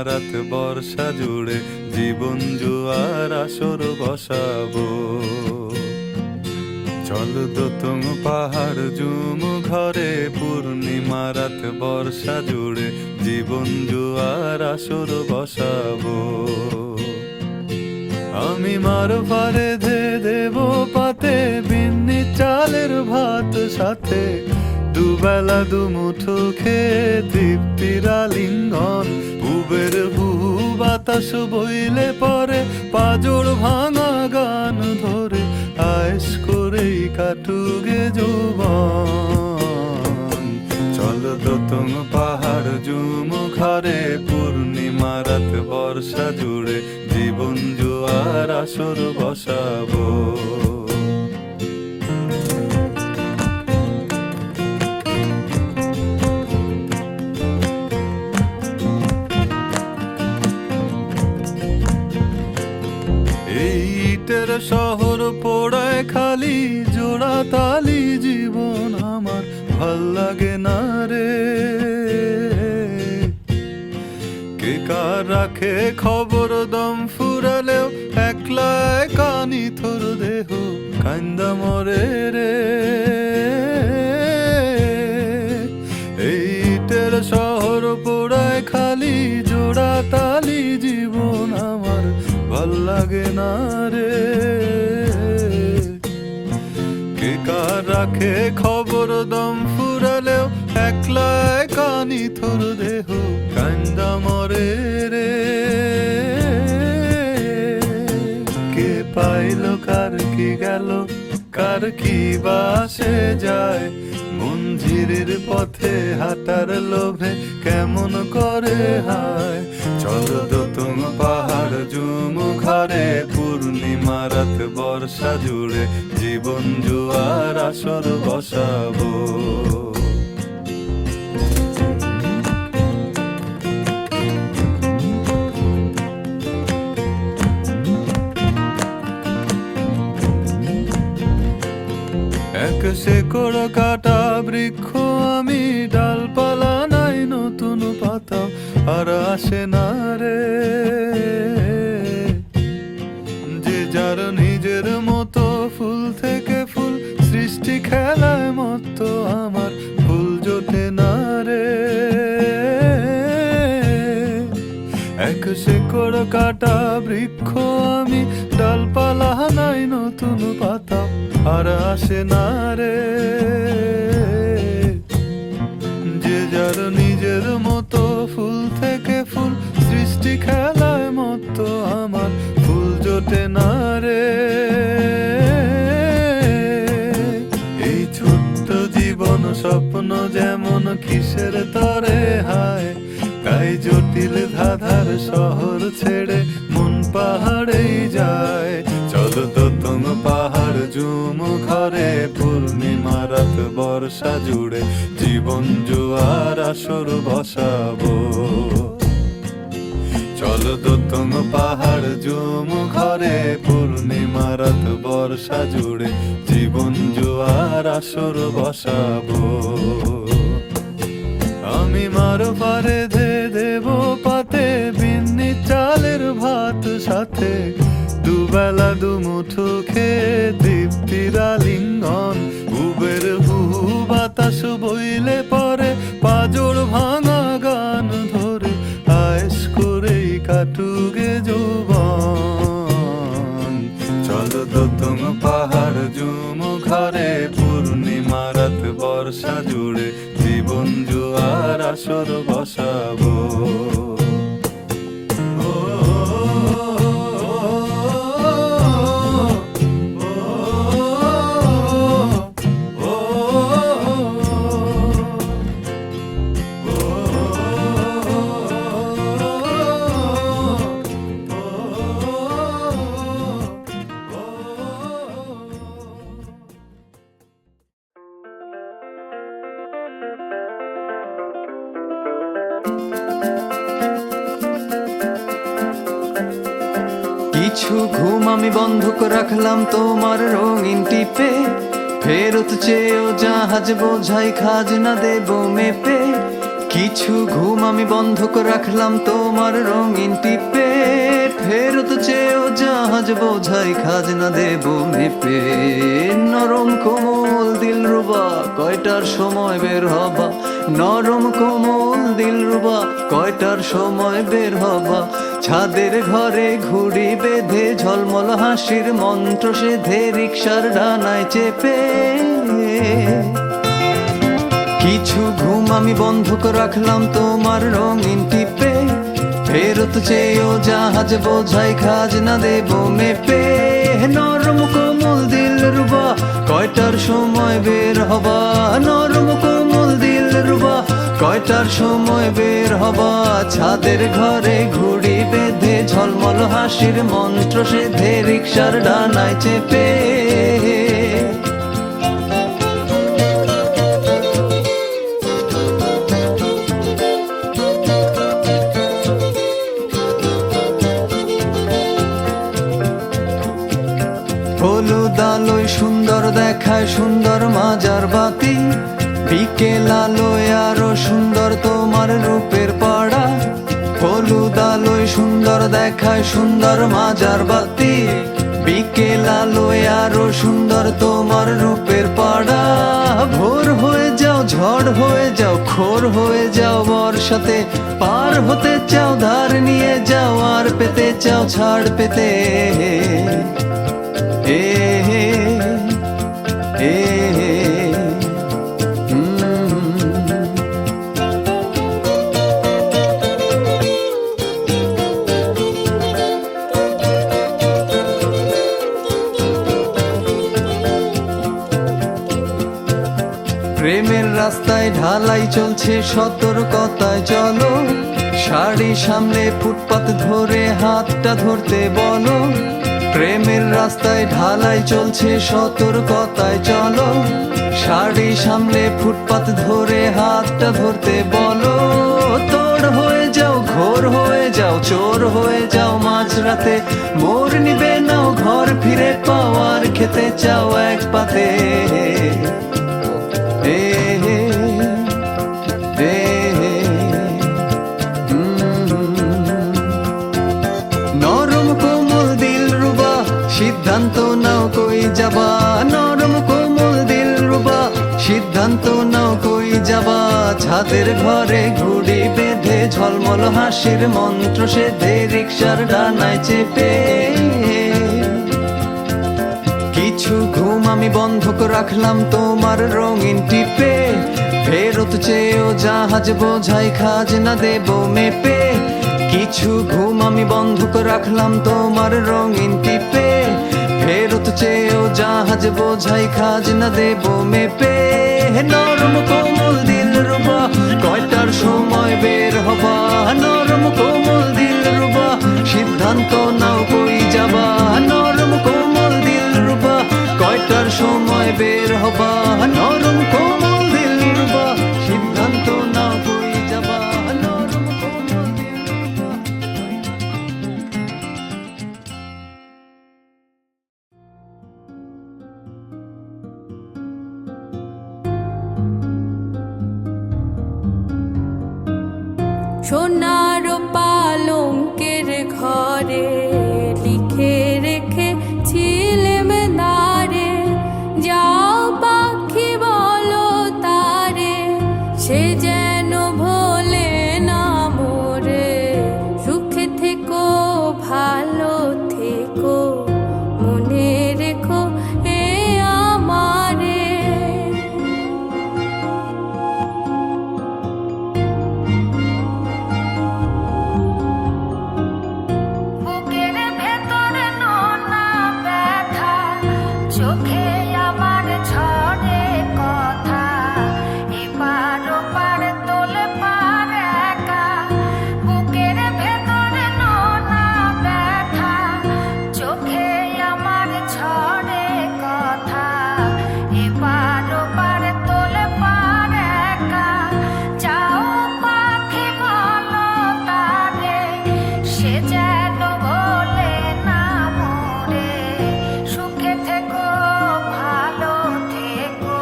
রাত বর্ষা জুড়ে জীবন জুয়ার আসর বসাবো। চল দোতং পাহাড় জুম ঘরে পূর্ণিমা রাত বর্ষা জুড়ে জীবন জুয়ার আসর বসাবো। আমি মার পারে ধে দেব পাতে বিন্নি চালের ভাত সাথে দুবেলা দুমুঠো খেয়ে তৃপ্তির আলিঙ্গন। উবের হু বাতাস বইলে পরে পাজর ভাঙা গান ধরে আয়েশ করেই কাটুগে যৌবন। চল দোতং পাহাড় জুম ঘরে পূর্ণিমা রাত বর্ষা জুড়ে জীবন জুয়ার আসর বসাবো। ইটের শহর পোড়ায় খালি জোড়া তালি জীবন আমার ভাল লাগে না রে। কে কার রাখে খবর দম ফুরালেও একলা কানি থর দেহ কান্দা মরে রে। ইটের শহর পোড়ায় খালি জোড়া তালি জীবন আমার ভাল লাগে না রে। কে কার রাখে খবর দম ফুরালেও একলা কানি থর দেহ কান্দা মরে রে। কে পাইল কার কি গেল কার কি বাসে যায় মঞ্জিরের পথে হাঁটার লোভে কেমন করে হায়। চল দোতং পাহাড় জুম ঘরে পূর্ণিমা রাত বর্ষা জুড়ে জীবন জুয়ার আসর বসাবো। এক শেকড় কাটা বৃক্ষ আমি, ডালপালা নাই নতুন পাতা আর আসে না রে। যে যার নিজের মতো ফুল থেকে ফুল সৃষ্টি খেলায় মতো আমার ফুল জোটে না রে। শিকড় কাটা বৃক্ষ আমি, ডালপালা নাই নতুন পাতা আর আসে না রে। যে যার নিজের মতো ফুল থেকে ফুল সৃষ্টি খেলায় মত আমার ফুল জোটে না রে। এই ছোট্ট জীবন স্বপ্ন যেমন কিসের তরে হায়, তাই জটিল ধাঁধার শহর ছেড়ে মন পাহাড়েই যায়। চলো দোতং পাহাড় ঝুম ঘরে, পূর্ণিমা রাত বর্ষা জুড়ে জীবন জোয়ার আসর বসাবো। চলো দোতং পাহাড় ঝুম ঘরে, পূর্ণিমা রাত বর্ষা জুড়ে জীবন জোয়ার আসর বসাবো। আমি মার পারে ধে দেব পাতে, বিন্নি চালের ভাত সাথে দুবেলা দুমুঠো খেয়ে দীপ্তির আলিঙ্গন। উবের হুহু বাতাস বইলে পরে পাজর ভাঙা গান ধরে আয়েশ করেই কাটুগে যৌবন। চলো দোতং পাহাড় ঝুম ঘরে, পূর্ণিমা রাত বর্ষা জুড়ে জীবন জোয়ার আসর বসাবো। কিছু ঘুম আমি বন্ধক রাখলাম তোমার রঙিন টিপে, ফেরত চেয়েও জাহাজ বোঝাই খাজনা দেব মেপে। কিছু ঘুম আমি বন্ধক রাখলাম তোমার রঙিন টিপে, ফেরত চেয়েও জাহাজ বোঝাই খাজনা দেব মেপে। নরম কোমল দিলরুবা কয়টার সময় বের হবা, নরম কোমল দিলরুবা কয়টার সময় বের হবা। ছাদের ঘরে ঘুড়ি বেঁধে ঝলমল হাসির মন্ত্র সেধে রিক্সার ডানায় চেপে। কিছু ঘুম আমি বন্ধক রাখলাম তোমার রঙিন টিপে, ফেরত চেয়েও জাহাজ বোঝাই খাজনা দেব মেপে। নরম কোমল দিলরুবা কয়টার সময় বের হবা, নরম কোমল দিলরুবা কয়টার সময় বের হবা। ছাদের ঘরে ঘুড়ি বেঁধে ঝলমল হাসির মন্ত্র সেধে রিক্সার ডানায় চেপে। হলুদ আলোয় সুন্দর দেখায় সুন্দর মাজার বাতি, বিকেল আলোয় আরো সুন্দর তোমার রূপের পাড়া। হলুদ আলোয় সুন্দর দেখায় সুন্দর মাজার বাতি, বিকেল আলোয় আরো সুন্দর তোমার রূপের পাড়া। ভোর হয়ে যাও ঝড় হয়ে যাও খোর হয়ে যাও বর্ষাতে, পার হতে চাও ধার নিয়ে যাও আর পেতে চাও ছাড় পেতে। এ এ প্রেমের রাস্তায় ঢালাই চলছে সতর্কতায় চলো, শাড়ি সামলে ফুটপাত ধরে হাতটা ধরতে বলো। প্রেমের রাস্তায় ঢালাই চলছে সতর্কতায় চলো, শাড়ি সামলে ফুটপাত ধরে হাতটা ধরতে বলো। তোড় হয়ে যাও ঘোর হয়ে যাও চোর হয়ে যাও মাঝরাতে, মোর নিবে নাও ঘর ফিরে পাওয়ার খেতে চাও এক পাতে। নরম কোমল দিলরুবা সিদ্ধান্ত নাও কই যাবা, নরম কোমল দিলরুবা সিদ্ধান্ত নাও কই যাবা। যাবা ছাদের ঘরে ঘুড়ি বেঁধে ঝলমল হাসির মন্ত্র সেধে রিক্সার ডানায় চেপে কিছু ঘুম আমি বন্ধক রাখলাম তোমার রঙিন টিপে ফেরত চেয়েও জাহাজ বোঝাই খাজনা দেব মেপে কিছু ঘুম আমি বন্ধক রাখলাম তোমার রঙিন টিপে ফেরত চেয়েও জাহাজ বোঝাই খাজনা দেব মেপে নরম কোমল দিল রুবা কয়টার সময় বের হবা নরম কোমল দিল রুবা সিদ্ধান্ত নাও কই যাবা নরম কোমল দিল রুবা কয়টার সময় বের হবা নরম কোমল দিল রুবা সিদ্ধান্ত নাও কই যাবা নরম কোমল দিল রুবা সোনার পালঙ্কের ঘরে লিখে রেখেছিলেম দারে যাও পাখি বলো তারে সে যেন ভোলে না মোরে সুখে থেকো ভালো থেকো মনে রেখো এ আমারে বুকের ভেতরে নোনা ব্যথা চোখে আমার ঝরে কথা এপার ওপার তোলে পার একা বুকের ভেতরে নোনা ব্যথা চোখে আমার ঝরে কথা এপার ওপার তোলে পার একা যাও পাখি বলো তারে সে যেন ভোলে না মোরে সুখে থেকো ভালো থেকো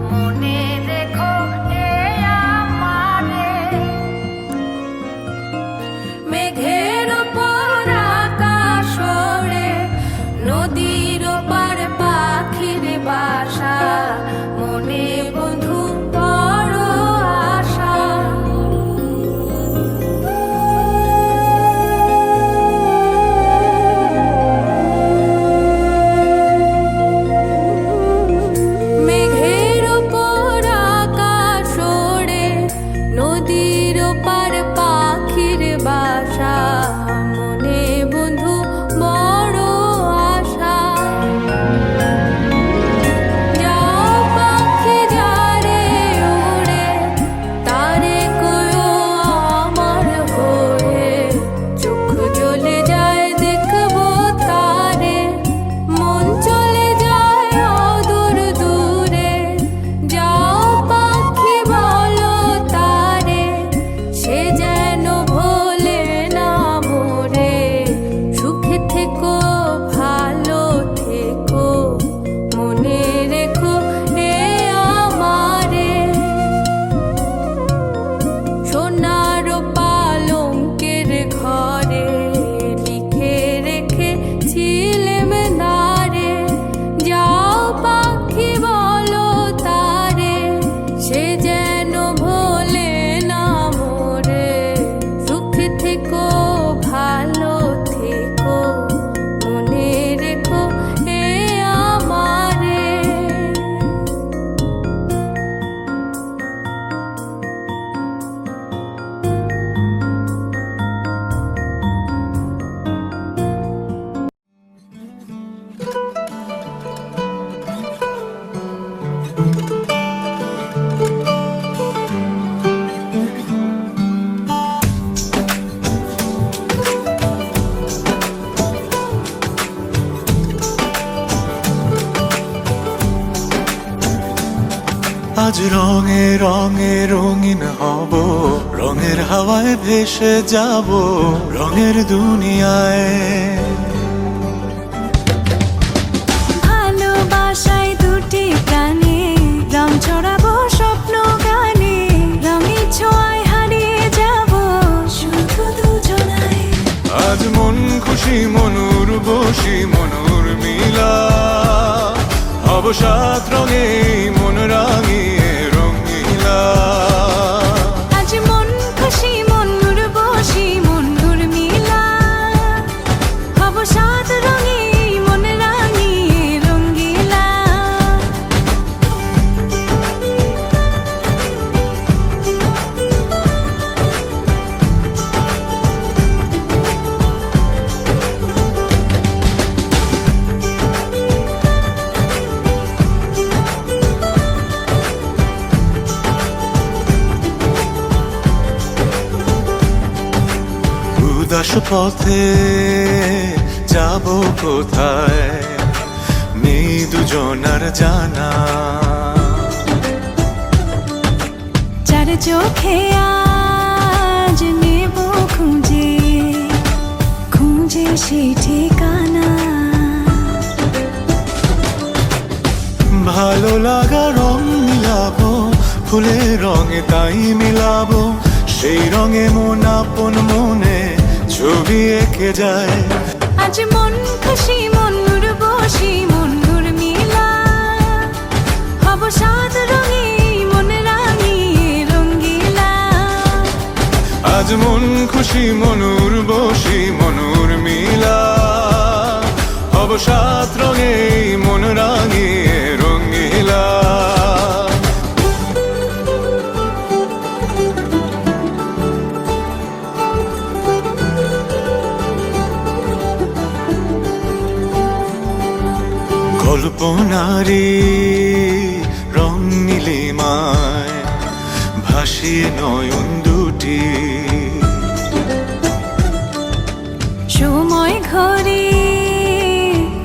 মনে রেখো এ আমারে মেঘের ওপর আকাশ ওড়ে নদীর ওপার পাখির বাসা মনে বন্ধু বড় আশা মেঘের ওপর আকাশ ওড়ে নদীর ওপার পাখির বাসা মনে বন্ধু বড় আশা যাও পাখি যারে ওড়ে তারে কয়ো আমার ঘরে চোখ জ্বলে যায় দেখবো তারে মন চলে যায় অদূর দূরে যাও পাখি বলো তারে সে যেন ভোলে না মোরে সুখে থেকো ভালো থেকো মনে রেখো এ আমারে সোনার পালঙ্কের ঘরে লিখে রেখেছিলেম দারে যাও পাখি বলো তারে সে যেন ভোলে না মোরে সুখে থেকো ভালো থেকো মনে রেখো এ আমারে আজ রঙে রঙে রঙিন হব রঙের হাওয়ায় ভেসে যাব রঙের দুনিয়ায় ভালোবাসায় দুটি প্রাণী রং ছড়াবো স্বপ্ন গানে রঙের ছোঁয়ায় হারিয়ে যাব শুধু দুজনায় আজ মন খুশি মনুর বসি মনুর মিলা হব সাত রঙে মন রাঙিয়ে রঙিলা উদাস পথে যাব কোথায় নেই দুজনার জানা। চার চোখে আজ নেব খুঁজে খুঁজে সে ঠিকানা। ভালো লাগা রং মিলাবো ফুলের রঙে তাই মিলাবো, সেই রঙে মন আপন মনে ছবি এঁকে যায়। আজ মন খুশি মন উর্বশী মন উর্মিলা, হব সাত রঙে মন রাঙিয়ে রঙ্গিলা। আজ মন খুশি মন উর্বশী মন উর্মিলা, হব সাত রঙে মন রাঙিয়ে রঙ্গিলা। কল্পনারি রং নীলিমায় ভাসিয়ে নয়ন দুটি, সময় ঘরে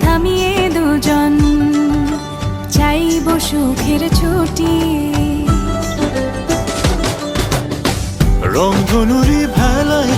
থামিয়ে দুজন চাইব সুখের ছুটি। রংধনুরি ভেলায়